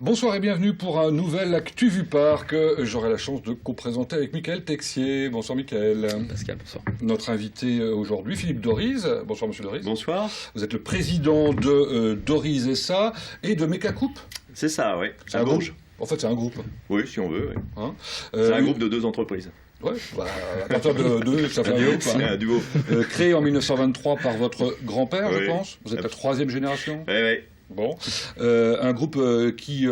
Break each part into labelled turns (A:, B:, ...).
A: Bonsoir et bienvenue pour un nouvel Actu Vu Par que j'aurai la chance de co-présenter avec Michael Texier. Bonsoir Michael.
B: Pascal, bonsoir.
A: Notre invité aujourd'hui, Philippe Doriz. Bonsoir Monsieur Doriz.
C: Bonsoir.
A: Vous êtes le président de Doriz SA et de Mecacoupe.
C: C'est ça, oui.
A: C'est un Bourges. En fait, c'est un groupe.
C: Oui, si on veut. Oui.
A: Hein
C: c'est un groupe de deux entreprises.
A: Ouais, bah, à partir de deux, ça fait un groupe.
C: C'est un duo.
A: Créé en 1923 par votre grand-père,
C: Oui.
A: je pense. Vous êtes la troisième génération.
C: Oui, oui.
A: Bon, un groupe qui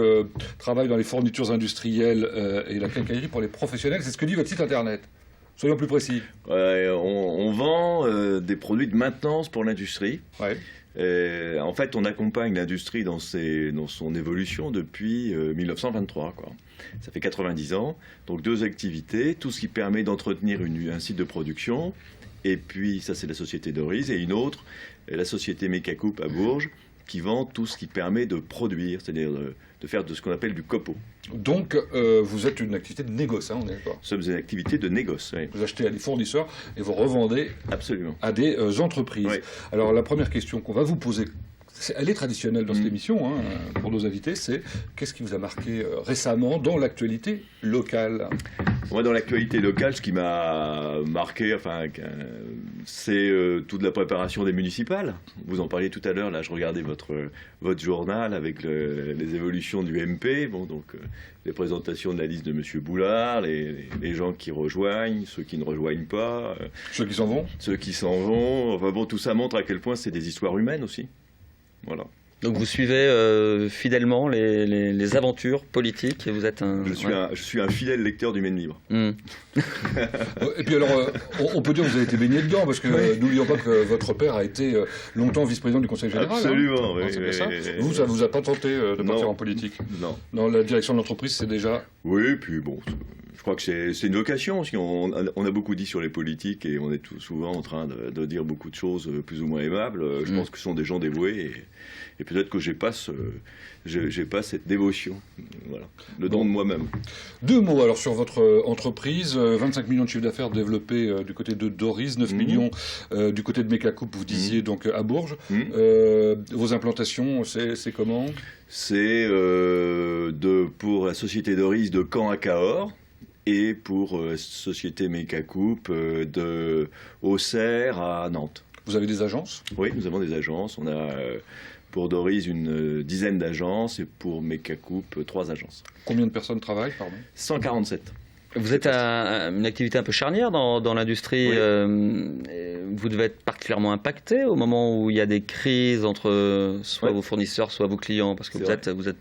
A: travaille dans les fournitures industrielles et la quincaillerie pour les professionnels. C'est ce que dit votre site internet. Soyons plus précis.
C: Ouais, on vend des produits de maintenance pour l'industrie.
A: Ouais.
C: En fait, on accompagne l'industrie dans son évolution depuis 1923, quoi. Ça fait 90 ans. Donc deux activités, tout ce qui permet d'entretenir un site de production. Et puis, ça c'est la société Doriz. Et une autre, la société Mecacoupe à Bourges, qui vend tout ce qui permet de produire, c'est-à-dire de faire de ce qu'on appelle du copeau.
A: Donc, vous êtes une activité de négoce, hein, on est d'accord.
C: Nous sommes une activité de négoce, oui.
A: Vous achetez à des fournisseurs et vous revendez
C: Absolument.
A: à des entreprises.
C: Oui.
A: Alors, la première question qu'on va vous poser, elle est traditionnelle dans cette émission, hein, pour nos invités, c'est qu'est-ce qui vous a marqué récemment dans l'actualité locale?
C: Moi, dans l'actualité locale, ce qui m'a marqué, c'est toute la préparation des municipales. Vous en parliez tout à l'heure, là, je regardais votre journal avec les évolutions du MP, les présentations de la liste de M. Boulard, les gens qui rejoignent, ceux qui ne rejoignent pas.
A: Ceux qui s'en vont?
C: Ceux qui s'en vont. Enfin bon, tout ça montre à quel point c'est des histoires humaines aussi. Voilà.
B: Donc vous suivez fidèlement les aventures politiques et vous êtes un...
C: Je suis un fidèle lecteur du Maine Libre.
A: Et puis alors, on peut dire que vous avez été baigné dedans, parce que n'oublions pas que votre père a été longtemps vice-président du Conseil Général.
C: Absolument,
A: hein.
C: oui.
A: C'est bien ça. Vous, ça ne vous a pas tenté de partir en politique?
C: Non.
A: Dans la direction de l'entreprise, c'est déjà...
C: Oui, puis bon, je crois que c'est une vocation. On a beaucoup dit sur les politiques et on est souvent en train de dire beaucoup de choses plus ou moins aimables. Je pense que ce sont des gens dévoués et peut-être que j'ai pas cette dévotion. Voilà, le don de moi-même.
A: Deux mots alors sur votre entreprise. 25 millions de chiffre d'affaires développés du côté de Doriz, 9 millions du côté de Mecacoupe, vous disiez donc à Bourges. Vos implantations, c'est comment? C'est
C: pour la société Doriz de Caen à Cahors. Et pour société Mecacoupe de Auxerre à Nantes.
A: Vous avez des agences?
C: Oui, nous avons des agences. On a pour Doriz une dizaine d'agences et pour Mecacoupe 3 agences.
A: Combien de personnes travaillent, pardon?
C: 147.
B: Vous êtes une activité un peu charnière dans l'industrie.
C: Oui.
B: Vous devez être particulièrement impacté au moment où il y a des crises entre soit vos fournisseurs, soit vos clients, parce que vous êtes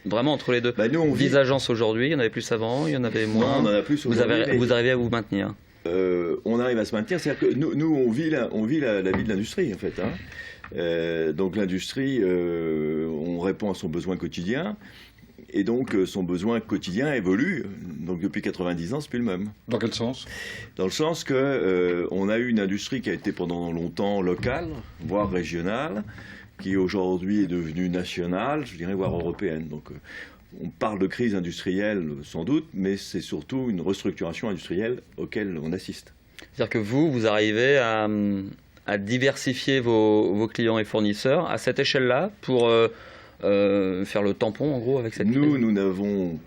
B: vraiment entre les deux.
C: Nous, on
B: 10 agences aujourd'hui, il y en avait plus avant, il y en avait moins.
C: Non, on en a plus aujourd'hui.
B: Vous arrivez à vous maintenir?
C: On arrive à se maintenir. C'est-à-dire que nous on vit la vie de l'industrie, en fait. Hein. Donc l'industrie, on répond à son besoin quotidien. Et donc son besoin quotidien évolue. Donc depuis 90 ans, c'est plus le même.
A: Dans quel sens? Dans
C: le sens que on a eu une industrie qui a été pendant longtemps locale, voire régionale, qui aujourd'hui est devenue nationale, je dirais, voire européenne. Donc on parle de crise industrielle sans doute, mais c'est surtout une restructuration industrielle auquel on assiste.
B: C'est-à-dire que vous arrivez à diversifier vos clients et fournisseurs à cette échelle-là pour faire le tampon, en gros, avec cette crise?
C: Nous n'avons,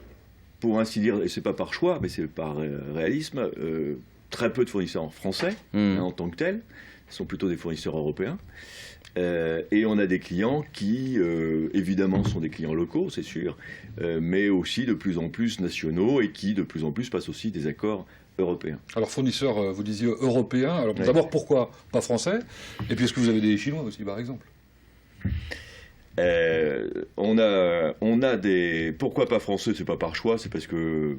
C: pour ainsi dire, et c'est pas par choix, mais c'est par réalisme, très peu de fournisseurs français en tant que tels. Ce sont plutôt des fournisseurs européens. Et on a des clients qui, évidemment, sont des clients locaux, c'est sûr, mais aussi de plus en plus nationaux et qui, de plus en plus, passent aussi des accords européens.
A: Alors, fournisseurs, vous disiez européens. Alors, d'abord, pourquoi pas français? Et puis, est-ce que vous avez des Chinois aussi, par exemple?
C: On a des... Pourquoi pas français? C'est pas par choix, c'est parce que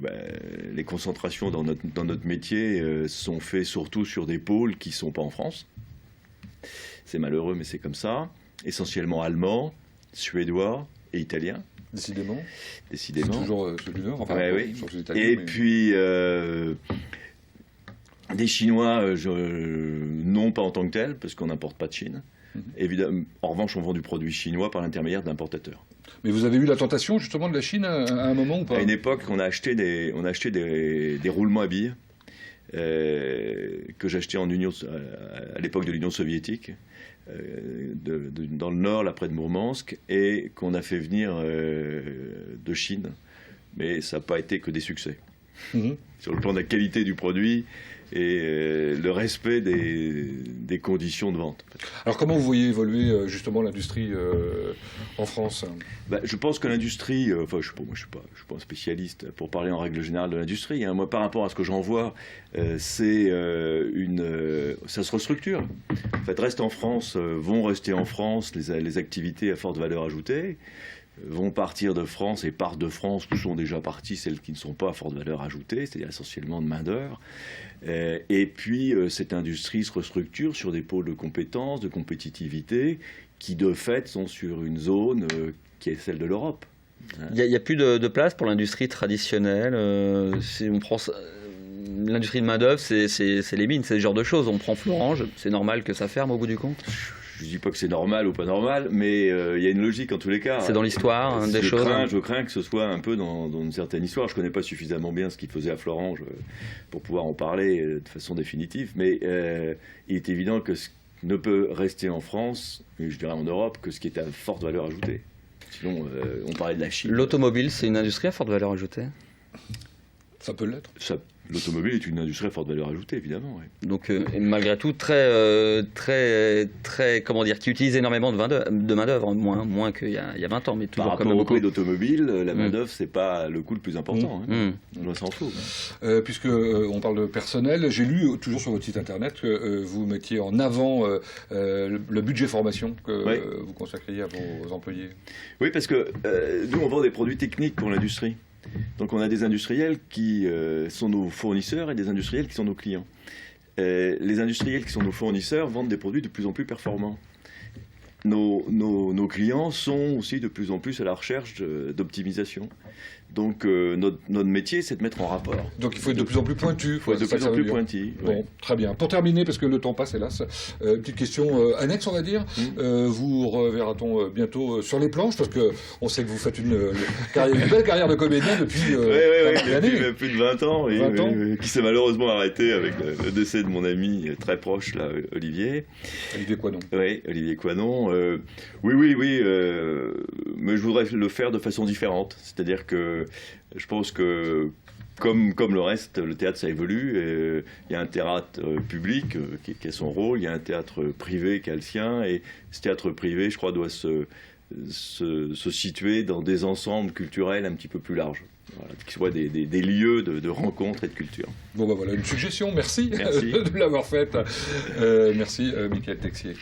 C: les concentrations dans notre métier sont faites surtout sur des pôles qui sont pas en France. C'est malheureux, mais c'est comme ça. Essentiellement allemand, suédois et italien.
A: Décidément.
C: C'est
A: toujours ceux du Nord. Enfin,
C: oui.
A: Sauf les Italiens,
C: et puis, des Chinois, non pas en tant que tel, parce qu'on n'importe pas de Chine. Évidemment, en revanche, on vend du produit chinois par l'intermédiaire d'importateurs.
A: Mais vous avez eu la tentation, justement, de la Chine à un moment ou pas?
C: À une époque, on a acheté des roulements à billes que j'achetais à l'époque de l'Union soviétique, dans le nord, là près de Mourmansk, et qu'on a fait venir de Chine. Mais ça n'a pas été que des succès. Sur le plan de la qualité du produit et le respect des conditions de vente.
A: Alors comment vous voyez évoluer justement l'industrie en France?
C: Je pense que l'industrie, je ne suis pas un spécialiste pour parler en règle générale de l'industrie. Moi, par rapport à ce que j'en vois, ça se restructure. En fait, vont rester en France les activités à forte valeur ajoutée, vont partir de France et partent de France où sont déjà parties celles qui ne sont pas à forte valeur ajoutée, c'est-à-dire essentiellement de main-d'œuvre. Et puis, cette industrie se restructure sur des pôles de compétences, de compétitivité, qui de fait sont sur une zone qui est celle de l'Europe.
B: Il n'y a plus de place pour l'industrie traditionnelle. Si on prend l'industrie de main-d'œuvre, c'est les mines, c'est ce genre de choses. On prend Florange, c'est normal que ça ferme au bout du compte?
C: Je ne dis pas que c'est normal ou pas normal, mais il y a une logique en tous les cas.
B: C'est dans l'histoire des choses.
C: Je crains que ce soit un peu dans une certaine histoire. Je ne connais pas suffisamment bien ce qu'il faisait à Florange pour pouvoir en parler de façon définitive, mais il est évident que ce ne peut rester en France, et je dirais en Europe, que ce qui est à forte valeur ajoutée. Sinon, on parlait de la Chine.
B: L'automobile, c'est une industrie à forte valeur ajoutée?
A: Ça peut l'être.
C: L'automobile est une industrie à forte valeur ajoutée, évidemment. Ouais.
B: Donc, malgré tout, comment dire, qui utilise énormément de main-d'œuvre, moins qu'il y a 20 ans, mais toujours
C: par
B: quand même
C: rapport au
B: beaucoup.
C: prix d'automobile, la main-d'œuvre, c'est pas le coût le plus important. On s'en fout.
A: Puisque on parle de personnel, j'ai lu toujours sur votre site internet que vous mettiez en avant le budget formation que vous consacriez à vos employés. Oui,
C: parce que nous, on vend des produits techniques pour l'industrie. Donc on a des industriels qui sont nos fournisseurs et des industriels qui sont nos clients. Les industriels qui sont nos fournisseurs vendent des produits de plus en plus performants. Nos clients sont aussi de plus en plus à la recherche d'optimisation. Donc notre métier, c'est de mettre en rapport.
A: Donc il faut être de plus en plus pointu.
C: Il faut être de plus en plus pointu.
A: Bon, très bien. Pour terminer, parce que le temps passe, hélas, petite question annexe, on va dire. Vous reverra-t-on bientôt sur les planches? Parce qu'on sait que vous faites une belle carrière de comédien depuis
C: depuis plus de 20 ans, qui s'est malheureusement arrêté avec le décès de mon ami très proche, là, Olivier.
A: Olivier Coinon.
C: Oui, Olivier Coinon. Oui, mais je voudrais le faire de façon différente. C'est-à-dire que je pense que, comme le reste, le théâtre, ça évolue. Il y a un théâtre public qui a son rôle, il y a un théâtre privé qui a le sien, et ce théâtre privé, je crois, doit se situer dans des ensembles culturels un petit peu plus larges. Voilà, qui soient des lieux de rencontre et de culture.
A: Bon, voilà une suggestion, merci. De l'avoir faite. Merci, Michael Texier.